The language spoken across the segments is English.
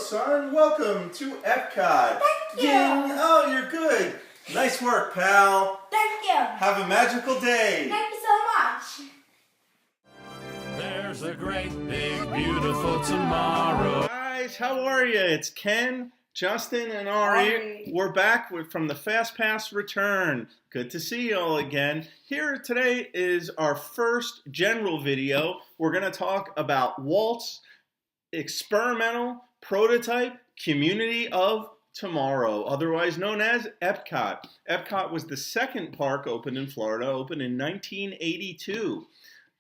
son. Welcome to EPCOT. Thank you. Ding. Oh, you're good. Nice work, pal. Thank you. Have a magical day. Thank you so much. There's a great, big, beautiful tomorrow. Guys, how are you? It's Ken, Justin, and Ari. We're back from the Fast Pass return. Good to see you all again. Here today is our first general video. We're going to talk about Walt's experimental prototype community of tomorrow, otherwise known as EPCOT. EPCOT was the second park opened in Florida, opened in 1982.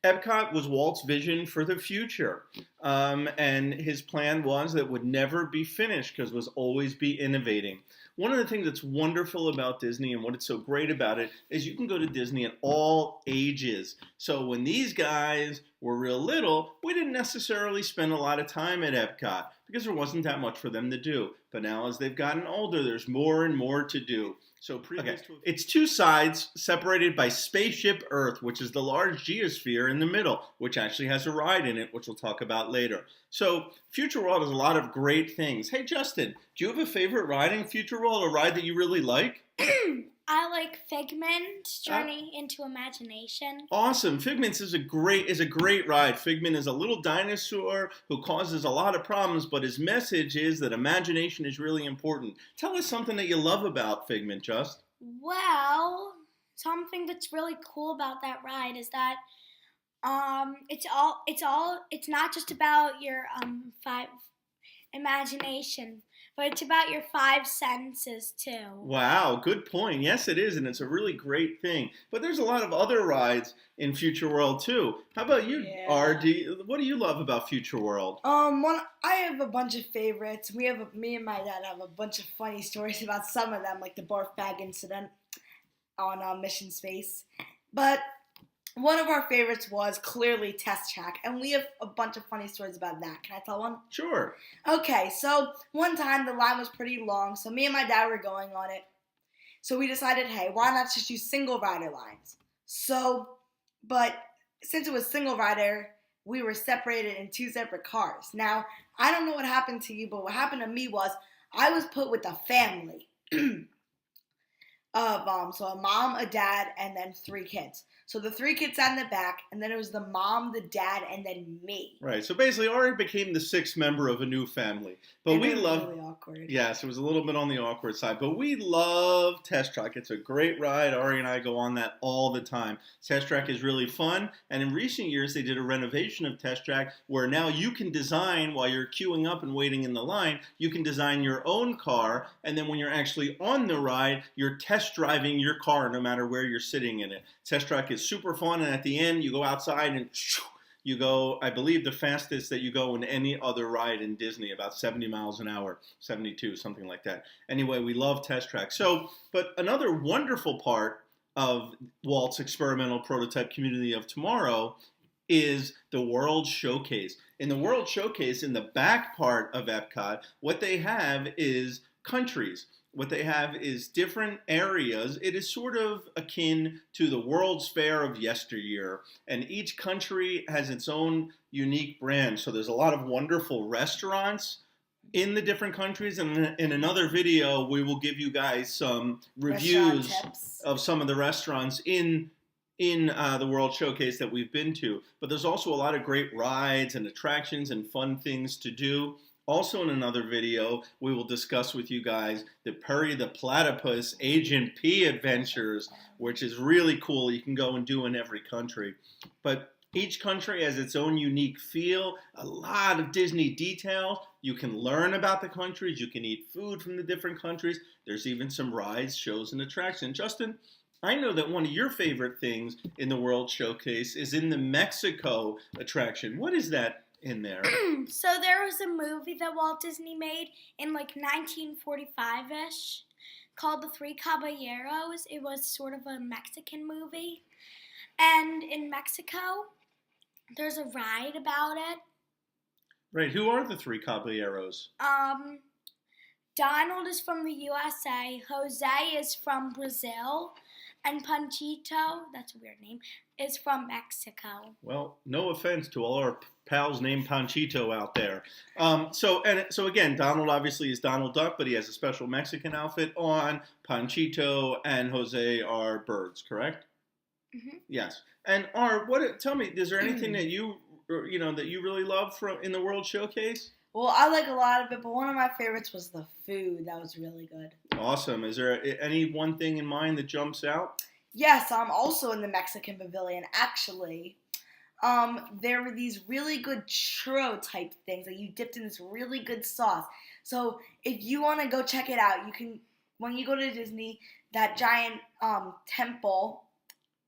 EPCOT was Walt's vision for the future, and his plan was that it would never be finished because it was always be innovating. One of the things that's wonderful about Disney and what it's so great about it is you can go to Disney at all ages. So when these guys were real little, we didn't necessarily spend a lot of time at EPCOT because there wasn't that much for them to do. But now as they've gotten older, there's more and more to do. So it's two sides separated by Spaceship Earth, which is the large geosphere in the middle, which actually has a ride in it, which we'll talk about later. So Future World has a lot of great things. Hey, Justin, do you have a favorite ride in Future World, a ride that you really like? I like Figment's Journey into Imagination. Awesome. Figment's is a great ride. Figment is a little dinosaur who causes a lot of problems, but his message is that imagination is really important. Tell us something that you love about Figment, Just. Well, something that's really cool about that ride is that it's not just about your imagination, but it's about your five senses too. Wow, good point. Yes, it is, and it's a really great thing. But there's a lot of other rides in Future World too. How about you, RD? What do you love about Future World? I have a bunch of favorites. Me and my dad have a bunch of funny stories about some of them, like the barf bag incident on Mission Space. But one of our favorites was clearly Test Track, and we have a bunch of funny stories about that. Can I tell one? Sure. Okay, so one time the line was pretty long, so me and my dad were going on it. So we decided, hey, why not just use single rider lines? But since it was single rider, we were separated in two separate cars. Now, I don't know what happened to you, but what happened to me was I was put with a family of so a mom, a dad, and then three kids. So the three kids sat in the back, and then it was the mom, the dad, and then me. Right. So basically, Ari became the sixth member of a new family. But and we love really awkward. Yes, it was a little bit on the awkward side. But we love Test Track. It's a great ride. Ari and I go on that all the time. Test Track is really fun. And in recent years, they did a renovation of Test Track where now you can design while you're queuing up and waiting in the line. You can design your own car, and then when you're actually on the ride, you're test driving your car no matter where you're sitting in it. Test Track is super fun, and at the end you go outside and you go, I believe the fastest that you go in any other ride in Disney, about 70 miles an hour, 72, something like that. Anyway, we love Test Track. But another wonderful part of Walt's experimental prototype community of tomorrow is the World Showcase. In the World Showcase, in the back part of EPCOT, what they have is countries. What they have is different areas. It is sort of akin to the World's Fair of yesteryear. And each country has its own unique brand. So there's a lot of wonderful restaurants in the different countries. And in another video, we will give you guys some reviews of some of the restaurants in the World Showcase that we've been to. But there's also a lot of great rides and attractions and fun things to do. Also in another video, we will discuss with you guys the Perry the Platypus Agent P adventures, which is really cool. You can go and do in every country. But each country has its own unique feel, a lot of Disney details. You can learn about the countries. You can eat food from the different countries. There's even some rides, shows, and attractions. Justin, I know that one of your favorite things in the World Showcase is in the Mexico attraction. What is that in there? So there was a movie that Walt Disney made in like 1945-ish called The Three Caballeros. It was sort of a Mexican movie. And in Mexico, there's a ride about it. Right. Who are the Three Caballeros? Donald is from the USA. Jose is from Brazil. And Panchito, that's a weird name, is from Mexico. Well, no offense to all our pals named Panchito out there. So again, Donald obviously is Donald Duck, but he has a special Mexican outfit on. Panchito and Jose are birds, correct? Mm-hmm. Yes. And tell me, is there anything that you really love in the World Showcase? Well, I like a lot of it, but one of my favorites was the food. That was really good. Awesome. Is there any one thing in mind that jumps out? Yes, I'm also in the Mexican pavilion. Actually, there were these really good churro type things that you dipped in this really good sauce. So if you want to go check it out, you can. When you go to Disney, that giant temple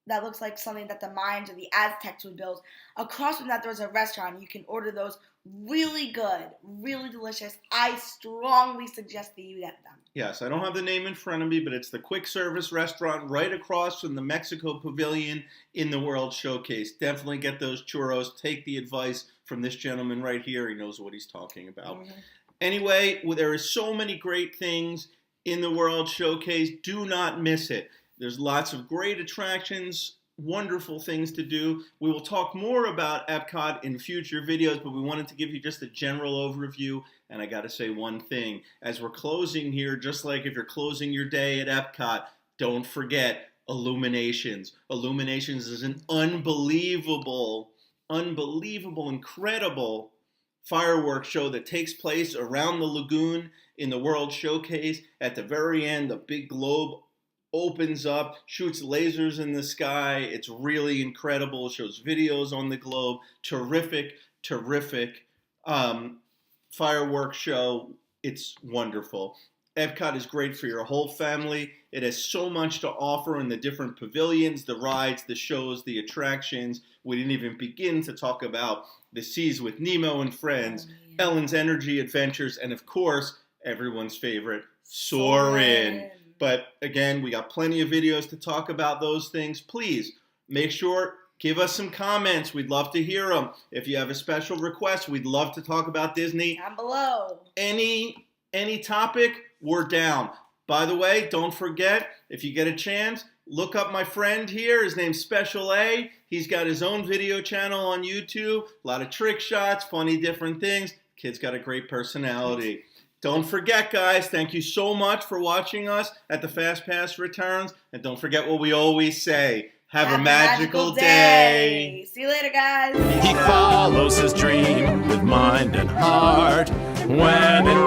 that looks like something that the Mayans or the Aztecs would build. Across from that, there's a restaurant. You can order those. Really good, really delicious. I strongly suggest that you get them. Yes, I don't have the name in front of me, but it's the quick service restaurant right across from the Mexico Pavilion in the World Showcase. Definitely get those churros. Take the advice from this gentleman right here. He knows what he's talking about. Mm-hmm. Anyway, there are so many great things in the World Showcase. Do not miss it. There's lots of great attractions, wonderful things to do. We will talk more about EPCOT in future videos, but we wanted to give you just a general overview. And I got to say one thing. As we're closing here, just like if you're closing your day at EPCOT, don't forget Illuminations. Illuminations is an unbelievable, incredible fireworks show that takes place around the lagoon in the World Showcase. At the very end, a big globe opens up, shoots lasers in the sky. It's really incredible. Shows videos on the globe. Terrific fireworks show. It's wonderful. EPCOT is great for your whole family. It has so much to offer in the different pavilions, the rides, the shows, the attractions. We didn't even begin to talk about the Seas with Nemo and Friends, Ellen's Energy Adventures, and of course, everyone's favorite, Soarin'. But again, we got plenty of videos to talk about those things. Please make sure, give us some comments. We'd love to hear them. If you have a special request, we'd love to talk about Disney. Down below. Any topic, we're down. By the way, don't forget, if you get a chance, look up my friend here. His name's Special A. He's got his own video channel on YouTube. A lot of trick shots, funny different things. Kid's got a great personality. Don't forget, guys, thank you so much for watching us at the Fast Pass Returns. And don't forget what we always say. Have a magical day. See you later, guys. He follows his dream with mind and heart. When it